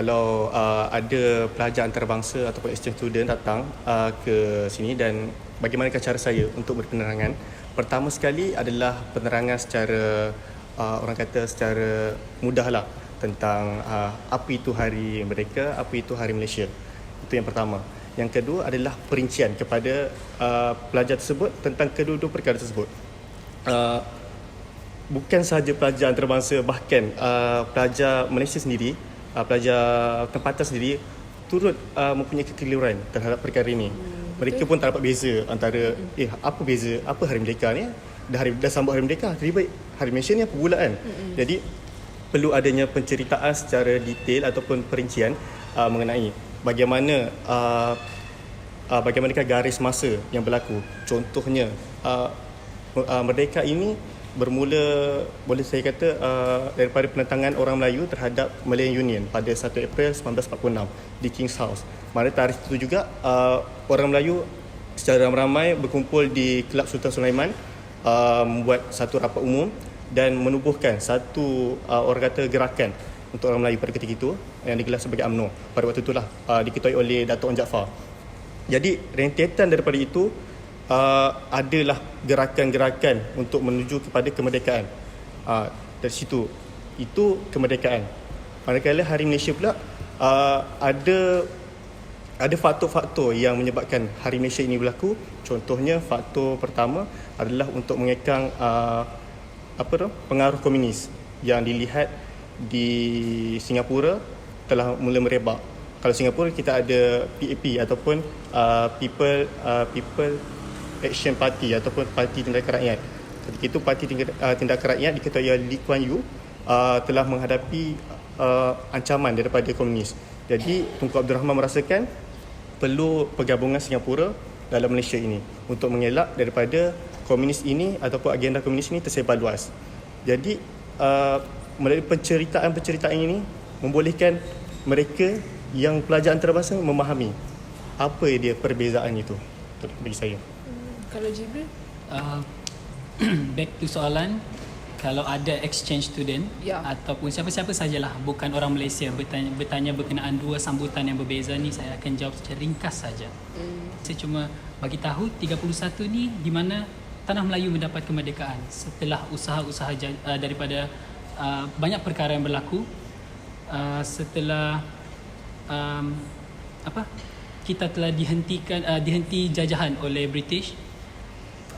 kalau ada pelajar antarabangsa ataupun exchange student datang ke sini, dan bagaimanakah cara saya untuk berpenerangan. Pertama sekali adalah penerangan secara orang kata secara mudahlah tentang apa itu Hari Merdeka, apa itu Hari Malaysia. Itu yang pertama. Yang kedua adalah perincian kepada pelajar tersebut tentang kedua-dua perkara tersebut. Bukan sahaja pelajar antarabangsa, bahkan pelajar Malaysia sendiri, pelajar tempatan sendiri turut mempunyai kekeliruan terhadap perkara ini. Mereka pun tak dapat beza antara apa beza, apa Hari Merdeka ni, dah sambut Hari Merdeka, lebih baik Hari Malaysia ni apa pula kan. Jadi perlu adanya penceritaan secara detail ataupun perincian mengenai bagaimanakah garis masa yang berlaku. Contohnya Merdeka ini bermula, boleh saya kata, daripada penentangan orang Melayu terhadap Malayan Union pada 1 April 1946 di King's House. Mana tarikh itu juga orang Melayu secara ramai-ramai berkumpul di Kelab Sultan Sulaiman, membuat satu rapat umum dan menubuhkan satu orang kata gerakan untuk orang Melayu pada ketika itu yang digelar sebagai UMNO. Pada waktu itulah diketuai oleh Datuk Wan Jaafar. Jadi rentetan daripada itu adalah gerakan-gerakan untuk menuju kepada kemerdekaan. Dari situ itu kemerdekaan. Manakala Hari Malaysia pula ada faktor-faktor yang menyebabkan Hari Malaysia ini berlaku. Contohnya faktor pertama adalah untuk mengekang pengaruh komunis yang dilihat di Singapura telah mula merebak. Kalau Singapura kita ada PAP ataupun People Action Party ataupun Parti Tindakan Rakyat. Ketika itu Parti Tindakan Rakyat diketuai oleh Lee Kuan Yew telah menghadapi ancaman daripada komunis. Jadi Tunku Abdul Rahman merasakan perlu pergabungan Singapura dalam Malaysia ini untuk mengelak daripada komunis ini ataupun agenda komunis ini tersebar luas. Jadi melalui penceritaan ini membolehkan mereka yang pelajar antarabangsa memahami apa dia perbezaan itu bagi saya. Kalau Jibril? Back to soalan, kalau ada exchange student ataupun siapa-siapa sajalah, bukan orang Malaysia, bertanya berkenaan dua sambutan yang berbeza ni, saya akan jawab secara ringkas saja. Saya cuma bagi tahu 31 ni di mana Tanah Melayu mendapat kemerdekaan setelah usaha-usaha daripada banyak perkara yang berlaku, setelah kita telah dihenti jajahan oleh British.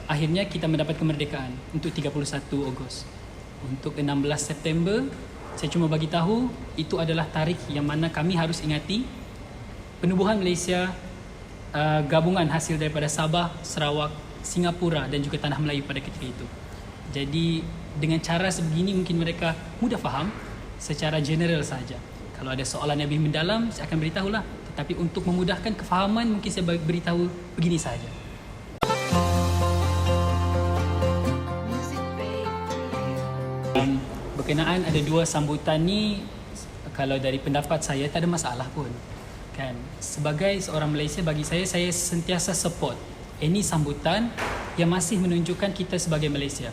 Akhirnya kita mendapat kemerdekaan untuk 31 Ogos. Untuk 16 September, saya cuma bagi tahu itu adalah tarikh yang mana kami harus ingati penubuhan Malaysia, gabungan hasil daripada Sabah, Sarawak, Singapura dan juga Tanah Melayu pada ketika itu. Jadi dengan cara sebegini mungkin mereka mudah faham secara general saja. Kalau ada soalan yang lebih mendalam, saya akan beritahulah. Tetapi untuk memudahkan kefahaman, mungkin saya beritahu begini saja. Berkenaan ada dua sambutan ni, kalau dari pendapat saya tak ada masalah pun. Kan? Sebagai seorang Malaysia, bagi saya sentiasa support any sambutan yang masih menunjukkan kita sebagai Malaysia.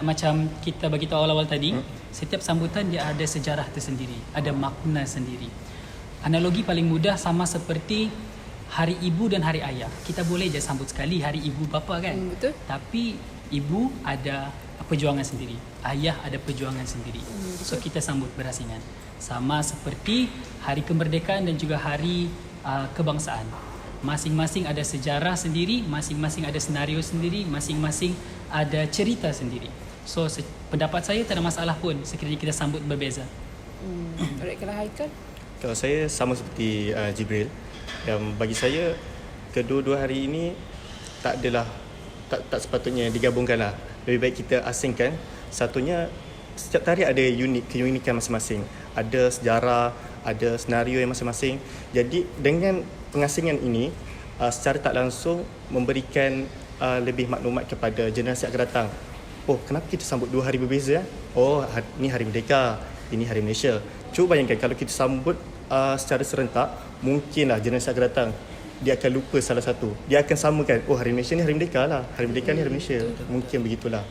Macam kita bagi tahu awal-awal tadi, setiap sambutan dia ada sejarah tersendiri, ada makna sendiri. Analogi paling mudah sama seperti Hari Ibu dan Hari Ayah. Kita boleh je sambut sekali Hari Ibu bapa kan? Betul. Tapi ibu ada perjuangan sendiri, ayah ada perjuangan sendiri. So kita sambut berasingan. Sama seperti Hari Kemerdekaan dan juga Hari Kebangsaan. Masing-masing ada sejarah sendiri, masing-masing ada senario sendiri, masing-masing ada cerita sendiri. So pendapat saya tak ada masalah pun sekiranya kita sambut berbeza. Alright, kalau Haikal? Kalau saya sama seperti Jibril, yang bagi saya kedua-dua hari ini tak tak sepatutnya digabungkanlah. Lebih baik kita asingkan. Satunya, setiap tarikh ada keunikan masing-masing. Ada sejarah, ada senario yang masing-masing. Jadi dengan pengasingan ini secara tak langsung memberikan lebih maklumat kepada generasi akan datang. Oh, kenapa kita sambut dua hari berbeza? Oh, ni Hari Merdeka, ini Hari Malaysia. Cuba bayangkan kalau kita sambut secara serentak, mungkinlah generasi akan datang dia akan lupa salah satu. Dia akan samakan, oh Hari Malaysia ni Hari Merdeka lah, Hari Merdeka ni Hari Malaysia. Mungkin begitulah.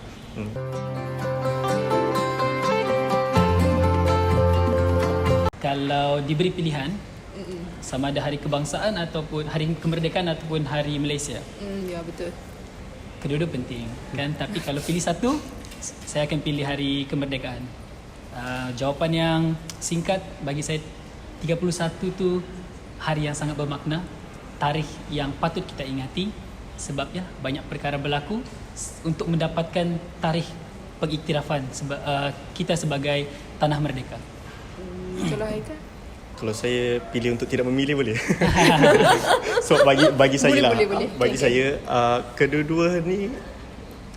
kalau diberi pilihan sama ada hari kebangsaan ataupun hari kemerdekaan ataupun hari Malaysia, Ya betul. kedua-dua penting kan, tapi kalau pilih satu saya akan pilih hari kemerdekaan. Jawapan yang singkat bagi saya, 31 tu hari yang sangat bermakna, tarikh yang patut kita ingati sebabnya banyak perkara berlaku untuk mendapatkan tarikh pengiktirafan kita sebagai tanah merdeka. Kalau Haikal? Kalau saya pilih untuk tidak memilih boleh? So bagi saya lah, Boleh. bagi Okay. saya kedua-dua ni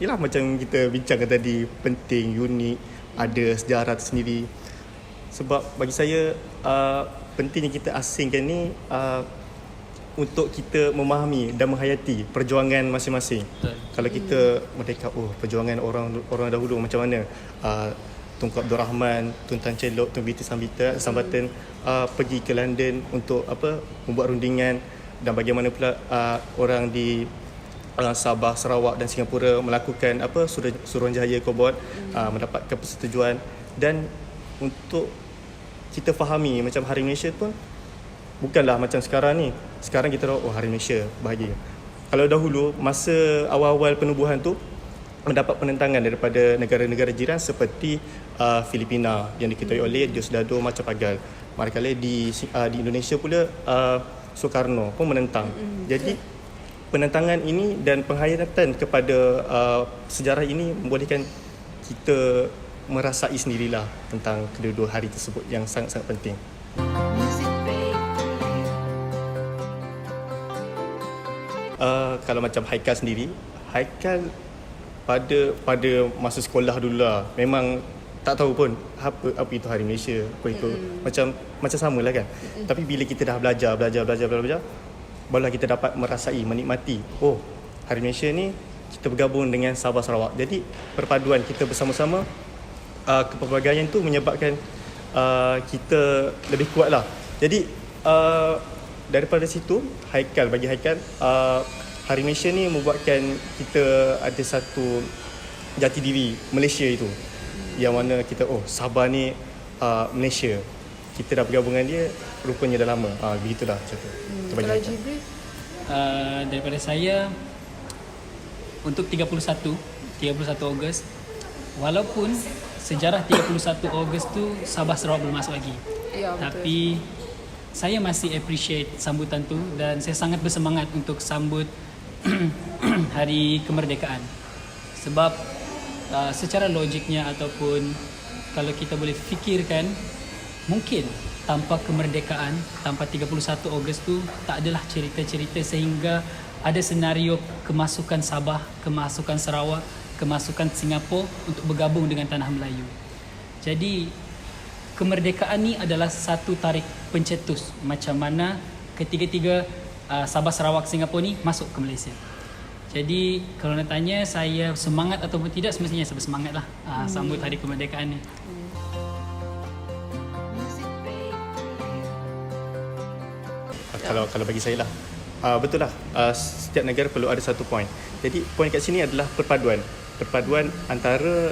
yalah macam kita bincangkan tadi, penting, unik, ada sejarah tersendiri. Sebab bagi saya pentingnya kita asingkan ni untuk kita memahami dan menghayati perjuangan masing-masing. Betul. Kalau kita merdeka, perjuangan orang dahulu macam mana? Tunku Abdul Rahman, Tun Tan Celok, Tun Binti Sambatan pergi ke London untuk membuat rundingan, dan bagaimana pula orang di Sabah, Sarawak dan Singapura melakukan Suruhanjaya Kobot, mendapatkan persetujuan. Dan untuk kita fahami macam Hari Malaysia pun bukanlah macam sekarang ni. Sekarang kita tahu Hari Malaysia bahagia. Kalau dahulu masa awal-awal penubuhan tu mendapat penentangan daripada negara-negara jiran seperti Filipina yang diketuai oleh Diosdado Macapagal. Manakala di Indonesia pula Soekarno pun menentang. Jadi penentangan ini dan penghayatan kepada sejarah ini membolehkan kita merasai sendirilah tentang kedua-dua hari tersebut yang sangat-sangat penting. Kalau macam Haikal sendiri, Haikal pada masa sekolah dulu lah, memang tak tahu pun apa itu Hari Malaysia, apa itu macam samalah kan. Tapi bila kita dah belajar, barulah kita dapat merasai, menikmati, Hari Malaysia ni kita bergabung dengan Sabah Sarawak. Jadi perpaduan kita bersama-sama, kepelbagaian tu menyebabkan kita lebih kuat lah. Jadi daripada situ, bagi Haikal, Hari Malaysia ni membuatkan kita ada satu jati diri Malaysia itu, yang mana kita Sabah ni Malaysia, kita dah bergabung dengan dia rupanya dah lama. Begitulah macam tu. Kalau Jibril? Daripada saya, untuk 31 Ogos, walaupun sejarah 31 Ogos tu Sabah Sarawak belum masuk lagi, Ya betul. tapi saya masih appreciate sambutan tu dan saya sangat bersemangat untuk sambut Hari Kemerdekaan. Sebab secara logiknya ataupun kalau kita boleh fikirkan, mungkin tanpa kemerdekaan, tanpa 31 Ogos tu tak adalah cerita-cerita sehingga ada senario kemasukan Sabah, kemasukan Sarawak, kemasukan Singapura untuk bergabung dengan tanah Melayu. Jadi kemerdekaan ni adalah satu tarikh pencetus macam mana ketiga-tiga Sabah, Sarawak, Singapura ni masuk ke Malaysia. Jadi kalau nak tanya saya semangat ataupun tidak, semestinya saya bersemangat lah sambut Hari Kemerdekaan ni. Kalau bagi saya lah, betul lah, setiap negara perlu ada satu poin. Jadi poin kat sini adalah perpaduan antara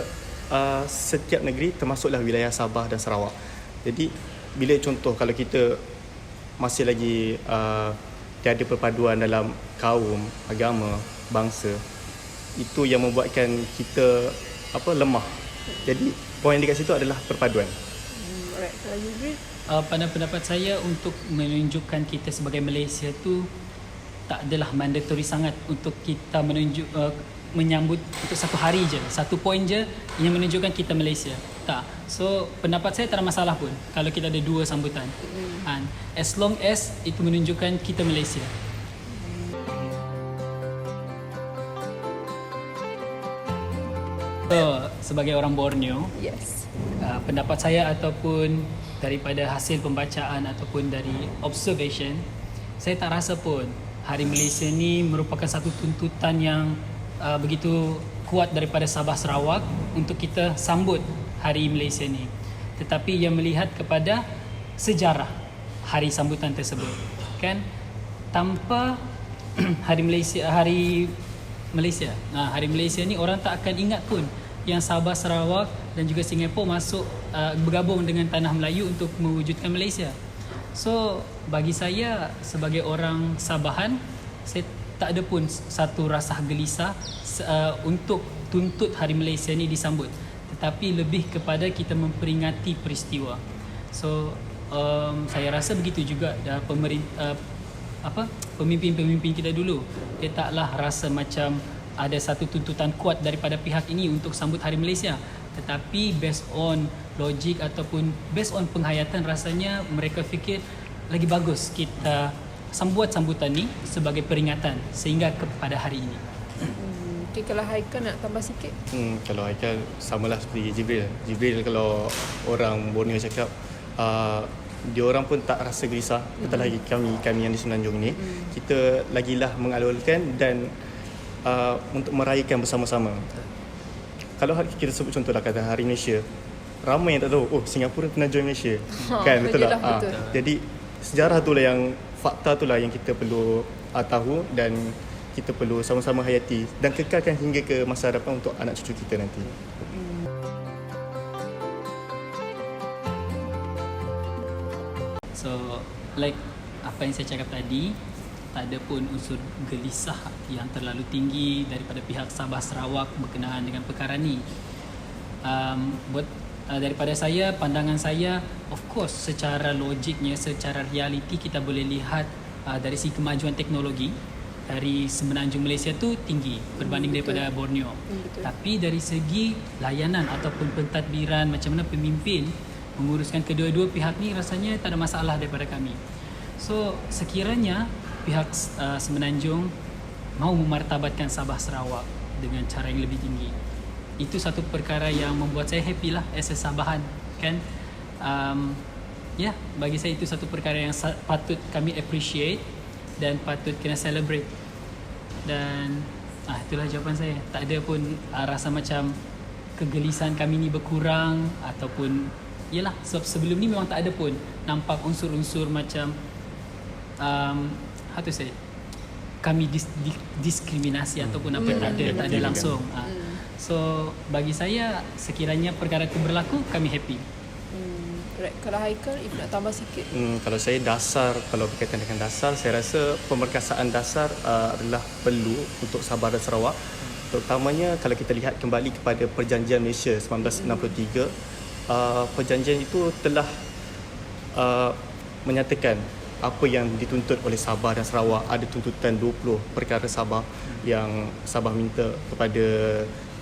setiap negeri, termasuklah wilayah Sabah dan Sarawak. Jadi bila contoh kalau kita masih lagi tiada perpaduan dalam kaum, agama, bangsa, itu yang membuatkan kita lemah. Jadi poin dekat situ adalah perpaduan. Alright, kalau Jibril? Pada pendapat saya, untuk menunjukkan kita sebagai Malaysia tu tak adalah mandatory sangat untuk kita menyambut untuk satu hari je, satu poin je yang menunjukkan kita Malaysia. Tak. So pendapat saya tak ada masalah pun kalau kita ada dua sambutan. As long as itu menunjukkan kita Malaysia. So sebagai orang Borneo, Yes. pendapat saya ataupun daripada hasil pembacaan ataupun dari observation, saya tak rasa pun Hari Malaysia ni merupakan satu tuntutan yang begitu kuat daripada Sabah Sarawak untuk kita sambut Hari Malaysia ni. Tetapi yang melihat kepada sejarah hari sambutan tersebut. Kan tanpa Hari Malaysia ni orang tak akan ingat pun yang Sabah Sarawak dan juga Singapura masuk bergabung dengan tanah Melayu untuk mewujudkan Malaysia. So bagi saya sebagai orang Sabahan, saya tak ada pun satu rasa gelisah untuk tuntut Hari Malaysia ni disambut, tetapi lebih kepada kita memperingati peristiwa. So saya rasa begitu juga pemimpin-pemimpin kita dulu, dia taklah rasa macam ada satu tuntutan kuat daripada pihak ini untuk sambut Hari Malaysia, tetapi based on logik ataupun based on penghayatan, rasanya mereka fikir lagi bagus kita buat sambutan ni sebagai peringatan sehingga kepada hari ini. Okay, kalau Haikal nak tambah sikit. Kalau Haikal samalah seperti Jibril kalau orang Borneo cakap, dia orang pun tak rasa gelisah. Betul lagi kami yang di Semenanjung ni, kita lagilah mengalulkan dan untuk merayakan bersama-sama. Kalau kita sebut contohlah kata Hari Malaysia, ramai yang tak tahu Singapura pernah join Malaysia. Kan betul tak? Betul. Jadi sejarah itulah yang, fakta itulah yang kita perlu tahu dan kita perlu sama-sama hayati dan kekalkan hingga ke masa hadapan untuk anak cucu kita nanti. So like apa yang saya cakap tadi, tak ada pun unsur gelisah yang terlalu tinggi daripada pihak Sabah Sarawak berkenaan dengan perkara ni. Daripada saya, pandangan saya, of course secara logiknya, secara realiti kita boleh lihat dari segi kemajuan teknologi dari Semenanjung Malaysia tu tinggi berbanding daripada Borneo. Tapi dari segi layanan ataupun pentadbiran, macam mana pemimpin menguruskan kedua-dua pihak ni, rasanya tak ada masalah daripada kami. So sekiranya pihak Semenanjung mau memartabatkan Sabah Sarawak dengan cara yang lebih tinggi, itu satu perkara yang membuat saya happy lah as a Sabahan, kan. Bagi saya itu satu perkara yang patut kami appreciate dan patut kena celebrate. Dan itulah jawapan saya. Tak ada pun rasa macam kegelisahan kami ni berkurang ataupun sebab sebelum ni memang tak ada pun nampak unsur-unsur macam how to say, kami diskriminasi ataupun apa, tak ada langsung. So bagi saya, sekiranya perkara itu berlaku, kami happy. Right. Kalau Haikal, if nak tambah sikit. Kalau saya kalau berkaitan dengan dasar, saya rasa pemerkasaan dasar adalah perlu untuk Sabah dan Sarawak. Terutamanya kalau kita lihat kembali kepada Perjanjian Malaysia 1963, perjanjian itu telah menyatakan apa yang dituntut oleh Sabah dan Sarawak. Ada tuntutan 20 perkara Sabah yang Sabah minta kepada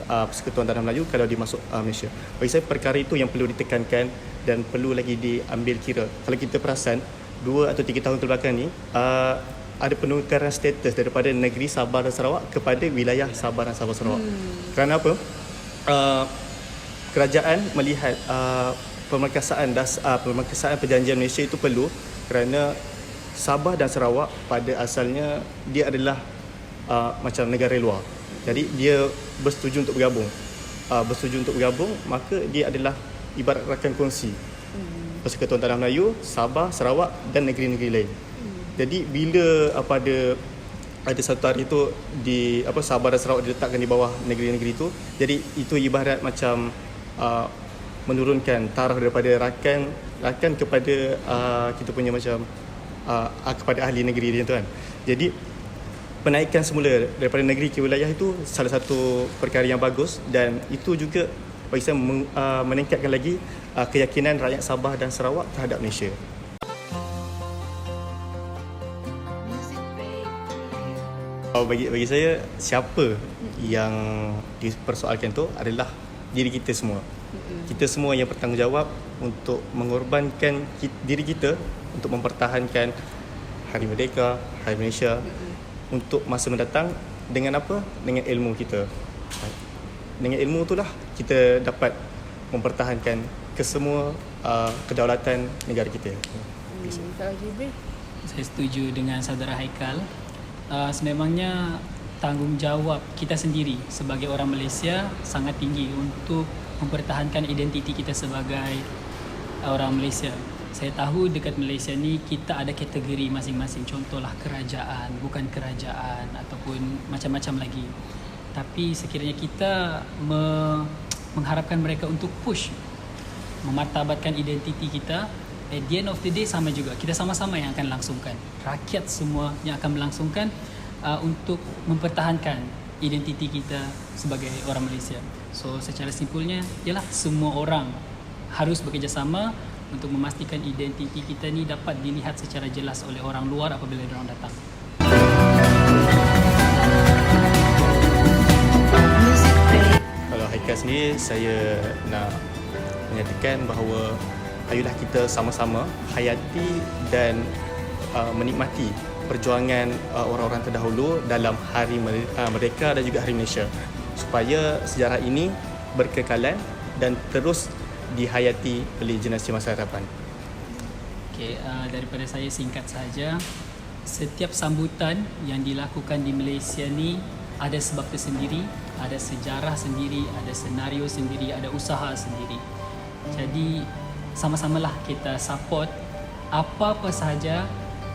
Persekutuan Tanah Melayu kalau dia masuk Malaysia. Bagi saya perkara itu yang perlu ditekankan dan perlu lagi diambil kira. Kalau kita perasan 2 atau 3 tahun kebelakang ni, ada penukaran status daripada negeri Sabah dan Sarawak kepada wilayah Sabah dan Sabah Sarawak. Kerana apa? Kerajaan melihat pemerkasaan Perjanjian Malaysia itu perlu berkenaan Sabah dan Sarawak pada asalnya dia adalah macam negara luar. Jadi dia bersetuju untuk bergabung. Maka dia adalah ibarat rakan kongsi Persekutuan Tanah Melayu, Sabah, Sarawak dan negeri-negeri lain. Jadi bila ada satu hari itu Sabah dan Sarawak diletakkan di bawah negeri-negeri itu, jadi itu ibarat macam menurunkan taraf daripada rakan kepada kita punya macam kepada ahli negeri dia tu kan. Jadi penaikan semula daripada negeri ke wilayah itu salah satu perkara yang bagus, dan itu juga bagi saya meningkatkan lagi keyakinan rakyat Sabah dan Sarawak terhadap Malaysia. Bagi saya, siapa yang dipersoalkan tu adalah diri kita semua. Kita semua yang bertanggungjawab untuk mengorbankan diri kita untuk mempertahankan Hari Merdeka, Hari Malaysia untuk masa mendatang. Dengan apa? Dengan ilmu kita. Dengan ilmu itulah kita dapat mempertahankan kesemua kedaulatan negara kita. Kalau Jibril? Saya setuju dengan saudara Haikal. Sememangnya tanggungjawab kita sendiri sebagai orang Malaysia sangat tinggi untuk mempertahankan identiti kita sebagai orang Malaysia. Saya tahu dekat Malaysia ni kita ada kategori masing-masing. Contohlah kerajaan, bukan kerajaan ataupun macam-macam lagi. Tapi sekiranya kita mengharapkan mereka untuk push, memartabatkan identiti kita. At the end of the day sama juga, kita sama-sama yang akan langsungkan, rakyat semua yang akan melangsungkan untuk mempertahankan identiti kita sebagai orang Malaysia. So secara simpulnya ialah semua orang harus bekerjasama untuk memastikan identiti kita ni dapat dilihat secara jelas oleh orang luar apabila mereka datang. Kalau Haikal sendiri, saya nak menyatakan bahawa ayolah kita sama-sama hayati dan menikmati perjuangan orang-orang terdahulu dalam Hari Merdeka dan juga Hari Malaysia, supaya sejarah ini berkekalan dan terus dihayati oleh generasi masa hadapan. Okay, daripada saya singkat saja, setiap sambutan yang dilakukan di Malaysia ni ada sebab tersendiri, ada sejarah sendiri, ada senario sendiri, ada usaha sendiri. Jadi sama-samalah kita support apa-apa sahaja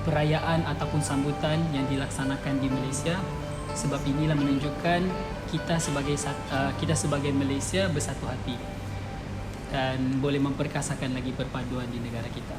perayaan ataupun sambutan yang dilaksanakan di Malaysia, sebab inilah menunjukkan kita sebagai Malaysia bersatu hati dan boleh memperkasakan lagi perpaduan di negara kita.